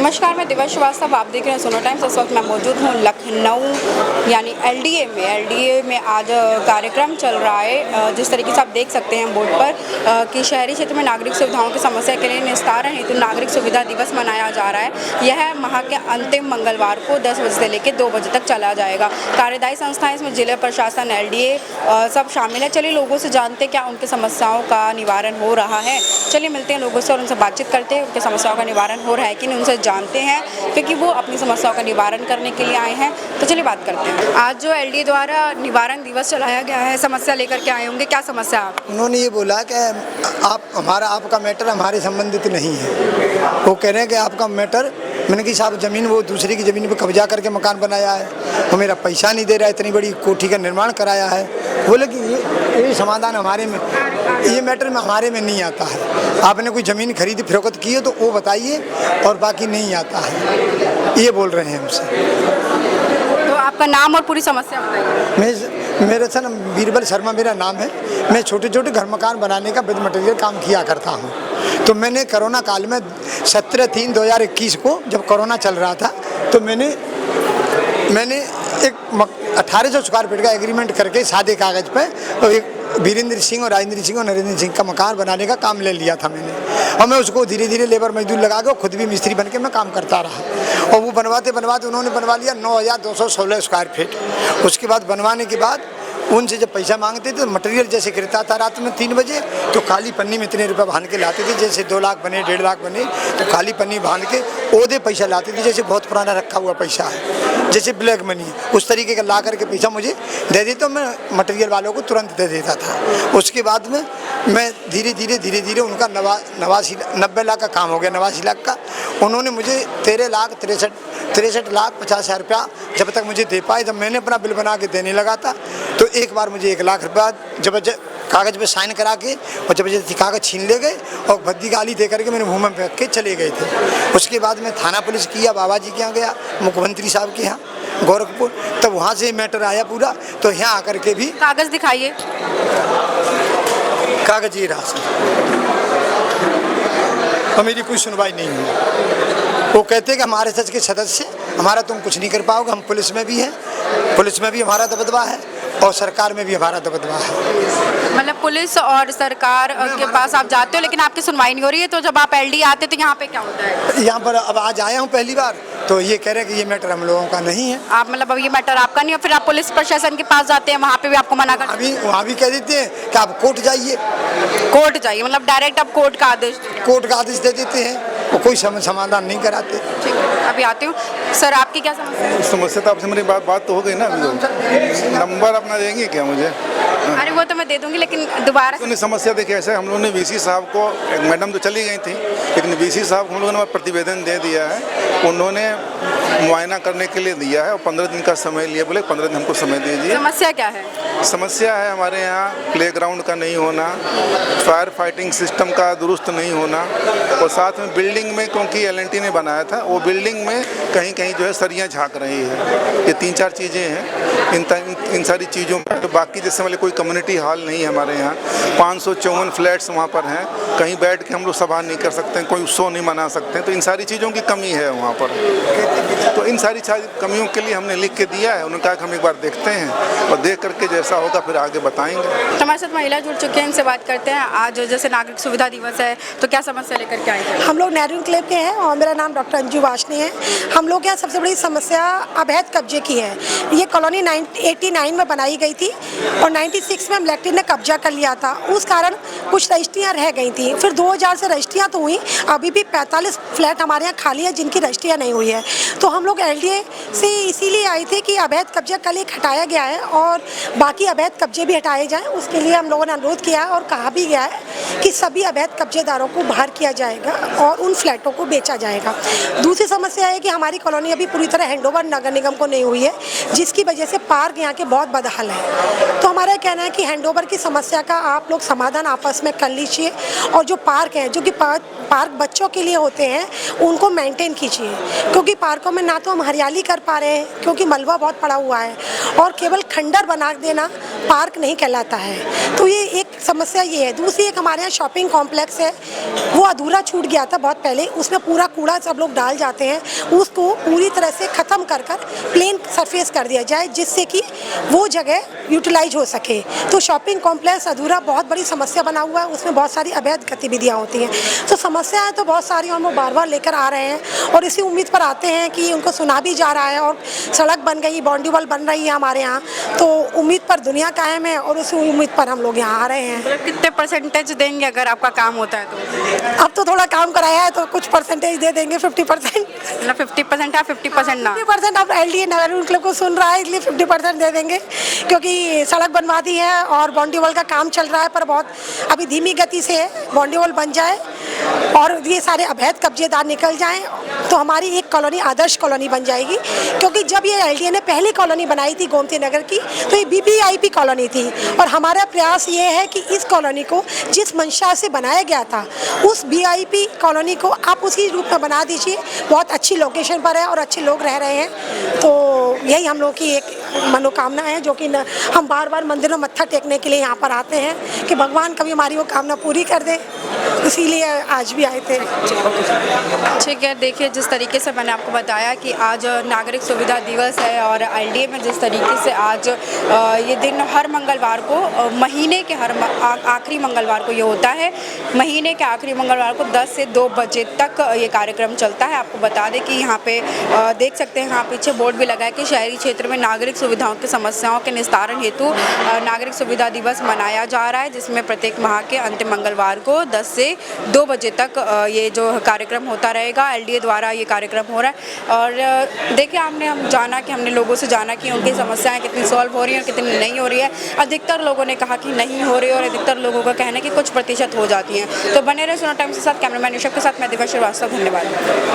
नमस्कार, मैं दिव्या श्रीवास्तव, आप देख रहे हैं सोनो टाइम्स। इस वक्त मैं मौजूद हूँ लखनऊ यानी एलडीए में आज कार्यक्रम चल रहा है। जिस तरीके से आप देख सकते हैं बोर्ड पर कि शहरी क्षेत्र में नागरिक सुविधाओं की समस्या के लिए निस्तारण हेतु नागरिक सुविधा दिवस मनाया जा रहा है। यह माह के अंतिम मंगलवार को 10 बजे से लेकर 2 बजे तक चला जाएगा। कार्यदायी संस्थाएं इसमें जिला प्रशासन, एलडीए सब शामिल है। चलिए लोगों से जानते क्या उनकी समस्याओं का निवारण हो रहा है। चलिए मिलते हैं लोगों से और उनसे बातचीत करते हैं। उनकी समस्याओं का निवारण हो रहा है कि नहीं, उनसे जानते हैं, क्योंकि वो अपनी समस्याओं का निवारण करने के लिए आए हैं। तो चलिए बात करते हैं। आज जो एलडीए द्वारा निवारण दिवस चलाया गया है, समस्या लेकर के आए होंगे, क्या समस्या है? उन्होंने ये बोला कि आपका मैटर हमारे संबंधित नहीं है। वो कह रहे हैं कि आपका मैटर, मैंने कि साहब ज़मीन वो दूसरे की ज़मीन पर कब्जा करके मकान बनाया है, वो मेरा पैसा नहीं दे रहा है, इतनी बड़ी कोठी का निर्माण कराया है। बोले कि ये समाधान हमारे में, ये मैटर में हमारे में नहीं आता है। आपने कोई ज़मीन खरीदी फरोख्त की है तो वो बताइए, और बाकी नहीं आता है, ये बोल रहे हैं हमसे। तो आपका नाम और पूरी समस्या बताइए। मेरा सर बीरबल शर्मा मेरा नाम है। मैं छोटे छोटे घर मकान बनाने का विद मटेरियल काम किया करता हूँ। तो मैंने कोरोना काल में 17/3/2021 को, जब कोरोना चल रहा था, तो मैंने एक 1800 स्क्वायर फीट का एग्रीमेंट करके सादे कागज़ पे तो एक वीरेंद्र सिंह और राजेंद्र सिंह और नरेंद्र सिंह का मकान बनाने का काम ले लिया था मैंने। और मैं उसको धीरे धीरे लेबर मजदूर लगा के खुद भी मिस्त्री बन के मैं काम करता रहा। और वो बनवाते उन्होंने बनवा लिया 9216 स्क्वायर फीट। उसके बाद बनवाने के बाद उनसे जब पैसा मांगते थे तो मटेरियल जैसे गिरता था रात में 3 बजे, तो काली पन्नी में इतने रुपये बांध के लाते थे। जैसे 2 लाख बने, 1.5 लाख बने, तो काली पन्नी बांध के ओदे पैसा लाते थे, जैसे बहुत पुराना रखा हुआ पैसा है, जैसे ब्लैक मनी, उस तरीके का ला करके पैसा मुझे दे देते, तो मैं मटेरियल वालों को तुरंत दे देता था। उसके बाद में मैं धीरे धीरे उनका 90 लाख का काम हो गया, 89 लाख का। उन्होंने मुझे 63 लाख 50 हज़ार रुपया जब तक मुझे दे पाए। जब मैंने अपना बिल बना के देने लगा था तो एक बार मुझे 1 लाख रुपया जबरदस्त कागज़ पे साइन करा के और जबरदस्ती कागज़ छीन ले गए और भद्दी गाली दे करके मेरे मुँह में फेंक के चले गए थे। उसके बाद मैं थाना पुलिस किया, बाबा जी के यहाँ गया, मुख्यमंत्री साहब के यहाँ गोरखपुर, तब वहाँ से मैटर आया पूरा। तो यहाँ आकर के भी कागज़ दिखाइए। कागज़ ये रहा सर, और मेरी कोई सुनवाई नहीं हुई। वो कहते हैं कि हमारे सच के सदस्य, हमारा तुम कुछ नहीं कर पाओगे। हम पुलिस में भी हैं, पुलिस में भी हमारा दबदबा है और सरकार में भी हमारा दबदबा है। मतलब पुलिस और सरकार के पास आप जाते हो लेकिन आपकी सुनवाई नहीं हो रही है। तो जब आप एलडीए आते तो यहाँ पे क्या होता है? यहाँ पर अब आज आया हूँ पहली बार, तो ये कह रहे हैं कि ये मैटर हम लोगों का नहीं है। आप मतलब अब ये मैटर आपका नहीं है, फिर आप पुलिस प्रशासन के पास जाते हैं, वहाँ पे भी आपको मना कर, अभी वहाँ भी कह देते हैं कि आप कोर्ट जाइए। कोर्ट जाइए, मतलब डायरेक्ट आप कोर्ट का आदेश दे देते हैं, वो कोई समाधान नहीं कराते। ठीक है, अभी आती हूँ। सर आपकी क्या समस्या है? समस्या तो आपसे मेरी बात तो हो गई ना। नंबर अपना देंगे क्या मुझे? अरे वो तो मैं दे दूंगी, लेकिन दोबारा तो नहीं, समस्या देखिए ऐसे, हम लोगों ने वीसी साहब को, एक मैडम तो चली गई थी, लेकिन वीसी साहब को हम लोगों ने प्रतिवेदन दे दिया है। उन्होंने मुआयना करने के लिए दिया है और 15 दिन का समय लिया, बोले 15 दिन हमको समय दे दिया। समस्या क्या है? समस्या है हमारे यहाँ प्लेग्राउंड का नहीं होना, फायर फाइटिंग सिस्टम का दुरुस्त नहीं होना, और साथ में बिल्डिंग में, क्योंकि एलएनटी ने बनाया था, वो बिल्डिंग में कहीं कहीं जो है सरियाँ झाँक रही है। ये 3-4 चीज़ें हैं। इन सारी चीज़ों में तो बाकी जैसे वाले कोई कम्युनिटी हॉल नहीं है हमारे यहाँ। 554 फ्लैट्स वहाँ पर हैं, कहीं बैठ के हम लोग सभा नहीं कर सकते हैं, कोई उत्सव नहीं मना सकते हैं। तो इन सारी चीज़ों की कमी है वहाँ पर। तो इन सारी कमियों के लिए हमने लिख के दिया है। उन्होंने कहा कि हम एक बार देखते हैं और देख करके जैसा होगा फिर आगे बताएंगे। हमारे साथ महिला जुड़ चुके हैं, इनसे बात करते हैं। आज जैसे नागरिक सुविधा दिवस है, तो क्या समस्या लेकर के आए हैं? हम लोग नेहरू क्लब के हैं और मेरा नाम डॉक्टर अंजू वाशनी है। हम लोग यहाँ सबसे बड़ी समस्या अवैध कब्जे की है। ये कॉलोनी 89 में बनाई गई थी और 96 में मिलिट्री ने कब्जा कर लिया था। उस कारण कुछ रजिस्ट्रियाँ रह गई थी। फिर 2000 से रजिस्ट्रियाँ तो हुई, अभी भी 45 फ्लैट हमारे यहाँ खाली है जिनकी रजिस्ट्रियाँ नहीं हुई है। तो हम लोग एलडीए से इसीलिए आए थे कि अवैध कब्जा कल एक हटाया गया है और बाकी अवैध कब्जे भी हटाए जाएं। उसके लिए हम लोगों ने अनुरोध किया है और कहा भी गया है कि सभी अवैध कब्जेदारों को बाहर किया जाएगा और उन फ्लैटों को बेचा जाएगा। दूसरी समस्या है कि हमारी कॉलोनी अभी पूरी तरह हैंडओवर नगर निगम को नहीं हुई है, जिसकी वजह से पार्क यहाँ के बहुत बदहाल है। तो हमारा कहना है कि हैंडओवर की समस्या का आप लोग समाधान आपस में कर लीजिए और जो पार्क है, जो कि पार्क बच्चों के लिए होते हैं, उनको मेंटेन कीजिए, क्योंकि पार्कों में ना तो हम हरियाली कर पा रहे हैं क्योंकि मलबा बहुत पड़ा हुआ है, और केवल खंडर बना देना पार्क नहीं कहलाता है। तो ये एक समस्या ये है। दूसरी एक हमारे यहाँ शॉपिंग कॉम्प्लेक्स है, वो अधूरा छूट गया था बहुत पहले, उसमें पूरा कूड़ा सब लोग डाल जाते हैं, उसको पूरी तरह से ख़त्म कर प्लेन सरफेस कर दिया जाए जिससे कि वो जगह यूटिलाइज हो सके। तो शॉपिंग कॉम्प्लेक्स अधूरा बहुत बड़ी समस्या बना हुआ है, उसमें बहुत सारी अवैध गतिविधियाँ होती हैं। तो समस्याएं तो बहुत सारी हम लोग बार बार लेकर आ रहे हैं और इसी उम्मीद पर आते हैं कि उनको सुना भी जा रहा है, और सड़क बन गई, बाउंड्री वॉल बन रही है हमारे यहाँ, तो उम्मीद पर दुनिया कायम है और उसी उम्मीद पर हम लोग यहाँ आ रहे हैं। मतलब कितने परसेंटेज देंगे अगर आपका काम होता है तो? अब तो थोड़ा काम कराया है तो कुछ परसेंटेज दे देंगे, 50%। मतलब 50% या 50% ना? 50% अब LDA नगर क्लब को सुन रहा है, इसलिए 50% दे देंगे, क्योंकि सड़क बनवा दी है और बाउंड्री वॉल का काम चल रहा है, पर बहुत अभी धीमी गति से है। बाउंड्री वॉल बन जाए और ये सारे अवैध कब्जेदार निकल जाएं तो हमारी एक कॉलोनी आदर्श कॉलोनी बन जाएगी। क्योंकि जब ये LDA ने पहली कॉलोनी बनाई थी गोमती नगर की, तो ये BBIP कॉलोनी थी, और हमारा प्रयास ये है कि इस कॉलोनी को जिस मंशा से बनाया गया था उस BIP कॉलोनी को आप उसी रूप में बना दीजिए। बहुत अच्छी लोकेशन पर है और अच्छे लोग रह रहे हैं, तो यही हम लोग की एक मनोकामना है, जो कि हम बार बार मंदिरों में मत्था टेकने के लिए यहाँ पर आते हैं कि भगवान कभी हमारी वो कामना पूरी कर दे, इसीलिए आज भी आए थे। ठीक है, देखिए जिस तरीके से मैंने आपको बताया कि आज नागरिक सुविधा दिवस है और LDA में जिस तरीके से आज ये दिन हर मंगलवार को, महीने के हर आखिरी मंगलवार को ये होता है। महीने के आखिरी मंगलवार को 10 से 2 बजे तक ये कार्यक्रम चलता है। आपको बता दें कि यहाँ पे देख सकते हैं, यहाँ पीछे बोर्ड भी लगा है कि शहरी क्षेत्र में नागरिक सुविधाओं की समस्याओं के निस्तारण हेतु नागरिक सुविधा दिवस मनाया जा रहा है, जिसमें प्रत्येक माह के अंतिम मंगलवार को 10 से 2 बजे तक ये जो कार्यक्रम होता रहेगा। LDA द्वारा ये कार्यक्रम हो रहा है। और देखिए हम जाना कि हमने लोगों से जाना कि उनकी समस्याएं कितनी सॉल्व हो रही हैं, कितनी नहीं हो रही है। अधिकतर लोगों ने कहा कि नहीं हो रही है और अधिकतर लोगों का कहना है कि कुछ प्रतिशत हो जाती हैं। तो बने रहे सुनो टाइम्स के साथ। कैमरामैन ऋषभ के साथ मैं दिव्या श्रीवास्तव, धन्यवाद।